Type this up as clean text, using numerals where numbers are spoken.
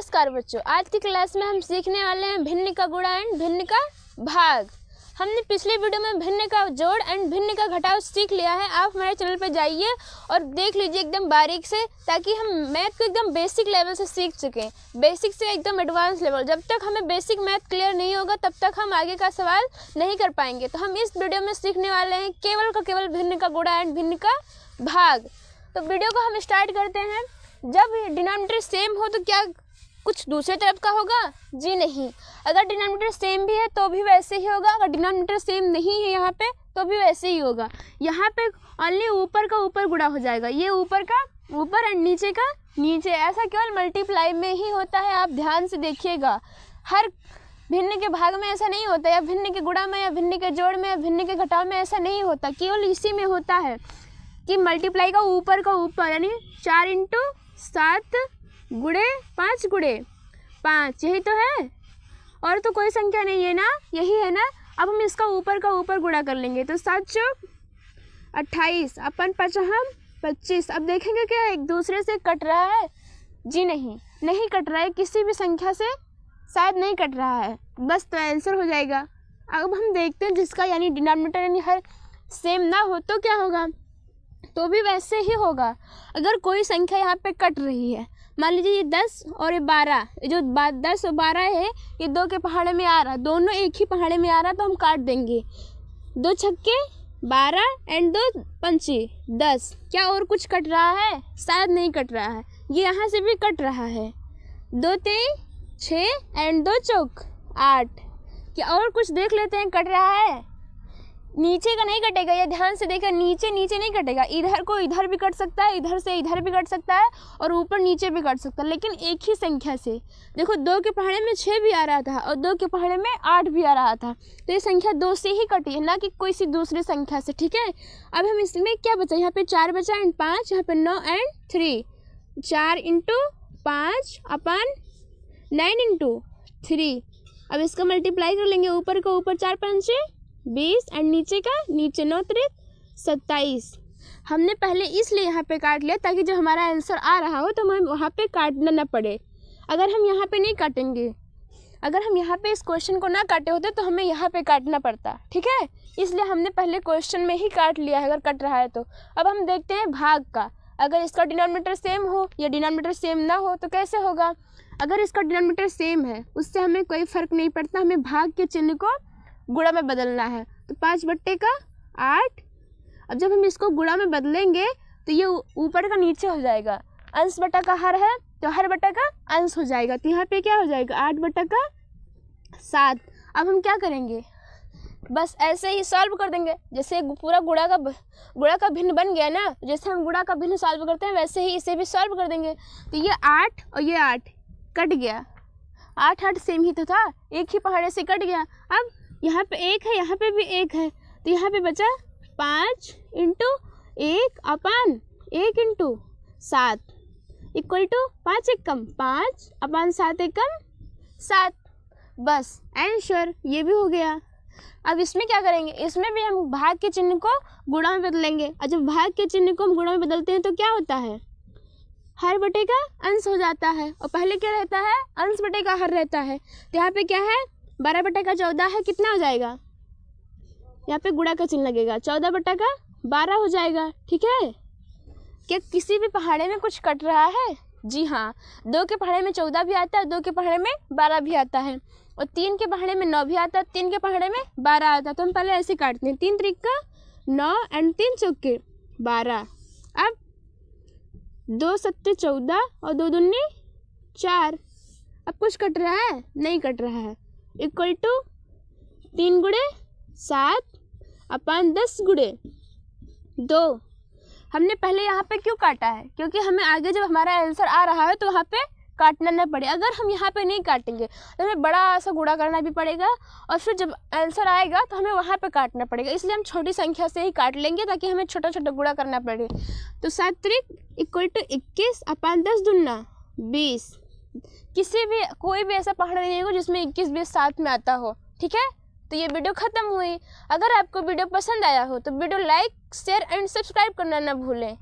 नमस्कार बच्चों, आज की क्लास में हम सीखने वाले हैं भिन्न का गुणा एंड भिन्न का भाग। हमने पिछले वीडियो में भिन्न का जोड़ एंड भिन्न का घटाव सीख लिया है। आप हमारे चैनल पर जाइए और देख लीजिए एकदम बारीक से, ताकि हम मैथ को एकदम बेसिक लेवल से सीख सकें, बेसिक से एकदम एडवांस लेवल। जब तक हमें बेसिक मैथ क्लियर नहीं होगा तब तक हम आगे का सवाल नहीं कर पाएंगे। तो हम इस वीडियो में सीखने वाले हैं केवल का केवल भिन्न का गुणा एंड भिन्न का भाग। तो वीडियो को हम स्टार्ट करते हैं। जब डिनोमिनेटर सेम हो तो क्या कुछ दूसरे तरफ का होगा? जी नहीं। अगर डिनोमिनेटर सेम भी है तो भी वैसे ही होगा, अगर डिनोमिनेटर सेम नहीं है यहाँ पे तो भी वैसे ही होगा। यहाँ पे ओनली ऊपर का ऊपर गुणा हो जाएगा, ये ऊपर का ऊपर और नीचे का नीचे। ऐसा केवल मल्टीप्लाई में ही होता है, आप ध्यान से देखिएगा। हर भिन्न के भाग में ऐसा नहीं होता, या भिन्न के गुणा में, या भिन्न के जोड़ में, या भिन्न के घटाव में ऐसा नहीं होता। केवल इसी में होता है कि मल्टीप्लाई का ऊपर, यानी 4 × 7 गुणे 5 गुणे 5, यही तो है, और तो कोई संख्या नहीं है ना, यही है ना। अब हम इसका ऊपर का ऊपर गुणा कर लेंगे तो 7 चौक 28 अपन 5 हम 25। अब देखेंगे क्या एक दूसरे से कट रहा है? जी नहीं, नहीं कट रहा है, किसी भी संख्या से शायद नहीं कट रहा है, बस तो आंसर हो जाएगा। अब हम देखते हैं जिसका यानी डिनोमिनेटर यानी हर सेम ना हो तो क्या होगा, तो भी वैसे ही होगा। अगर कोई संख्या यहाँ पे कट रही है, मान लीजिए ये 10 और ये 12, जो 10 और 12 है ये 2 के पहाड़े में आ रहा, दोनों एक ही पहाड़े में आ रहा, तो हम काट देंगे। 2 छक्के 12 एंड 2 पंचे 10। क्या और कुछ कट रहा है? शायद नहीं कट रहा है, ये यहाँ से भी कट रहा है। 2 3 6 एंड 2 चौक 8। क्या और कुछ देख लेते हैं कट रहा है? नीचे का नहीं कटेगा, ये ध्यान से देखा, नीचे नहीं कटेगा। इधर को इधर भी कट सकता है, इधर से इधर भी कट सकता है, और ऊपर नीचे भी कट सकता है, लेकिन एक ही संख्या से। देखो 2 के पहाड़े में 6 भी आ रहा था और 2 के पहाड़े में 8 भी आ रहा था, तो ये संख्या 2 से ही कटी है, ना कि कोई सी दूसरी संख्या से। ठीक है, अब हम इसमें क्या बचा, यहाँ पे 4 बचा एंड 5, यहाँ पे 9 एंड 3। 4 × 5 अपन 9 × 3। अब इसका मल्टीप्लाई कर लेंगे, ऊपर का ऊपर 4 पंचे 20 एंड नीचे का नीचे 9 3 27। हमने पहले इसलिए यहाँ पे काट लिया ताकि जब हमारा आंसर आ रहा हो तो हमें वहाँ पे काटना ना पड़े। अगर हम यहाँ पे नहीं काटेंगे, अगर हम यहाँ पे इस क्वेश्चन को ना काटे होते तो हमें यहाँ पे काटना पड़ता। ठीक है, इसलिए हमने पहले क्वेश्चन में ही काट लिया है अगर कट रहा है तो। अब हम देखते हैं भाग का। अगर इसका डिनोमिनेटर सेम हो या डिनोमिनेटर सेम ना हो तो कैसे होगा। अगर इसका डिनोमिनेटर सेम है उससे हमें कोई फ़र्क नहीं पड़ता, हमें भाग के चिन्ह को गुणा में बदलना है। तो 5/8। अब जब हम इसको गुणा में बदलेंगे तो ये ऊपर का नीचे हो जाएगा, अंश बटा का हर है तो हर बटा का अंश हो जाएगा, तो यहाँ पे क्या हो जाएगा 8/7। अब हम क्या करेंगे, बस ऐसे ही सॉल्व कर देंगे। जैसे पूरा गुणा का भिन्न बन गया ना, जैसे हम गुणा का भिन्न सॉल्व करते हैं वैसे ही इसे भी सॉल्व कर देंगे। तो ये 8 और ये 8 कट गया, 8 सेम ही तो था, एक ही पहाड़े से कट गया। अब यहाँ पे 1 है, यहाँ पे भी 1 है, तो यहाँ पे बचा 5 × 1 अपन 1 × 7 इक्वल टू 5 × 1 = 5 अपन 7 × 1 = 7। बस आंसर ये भी हो गया। अब इसमें क्या करेंगे, इसमें भी हम भाग के चिन्ह को गुणा में बदलेंगे, और जब भाग के चिन्ह को हम गुणा में बदलते हैं तो क्या होता है, हर बटे का अंश हो जाता है, और पहले क्या रहता है, अंश बटे का हर रहता है। तो यहाँ पे क्या है 12/14 है, कितना हो जाएगा, यहाँ पे गुणा का चिन्ह लगेगा, 14/12 हो जाएगा। ठीक है, क्या किसी भी पहाड़े में कुछ कट रहा है? जी हाँ, 2 के पहाड़े में 14 भी आता है, 2 के पहाड़े में 12 भी आता है, और 3 के पहाड़े में 9 भी आता है, 3 के पहाड़े में 12 आता है। तो हम पहले ऐसे काटते हैं, 3 × 3 = 9 एंड 3 चौके 12। अब 2 7 14 और 2 दूनी 4। अब कुछ कट रहा है? नहीं कट रहा है, इक्वल टू 3 × 7 अपन 10 × 2। हमने पहले यहाँ पे क्यों काटा है, क्योंकि हमें आगे जब हमारा आंसर आ रहा है तो वहाँ पे काटना ना पड़े। अगर हम यहाँ पे नहीं काटेंगे तो हमें बड़ा सा गुणा करना भी पड़ेगा, और फिर जब आंसर आएगा तो हमें वहाँ पे काटना पड़ेगा। इसलिए हम छोटी संख्या से ही काट लेंगे ताकि हमें छोटा छोटा गुणा करना पड़े। तो 7 3 = 21 अपन 10 दूना 20। किसी भी कोई भी ऐसा पहाड़ नहीं होगा जिसमें 21 20 साथ में आता हो। ठीक है, तो ये वीडियो ख़त्म हुई। अगर आपको वीडियो पसंद आया हो तो video like share and subscribe करना ना भूलें।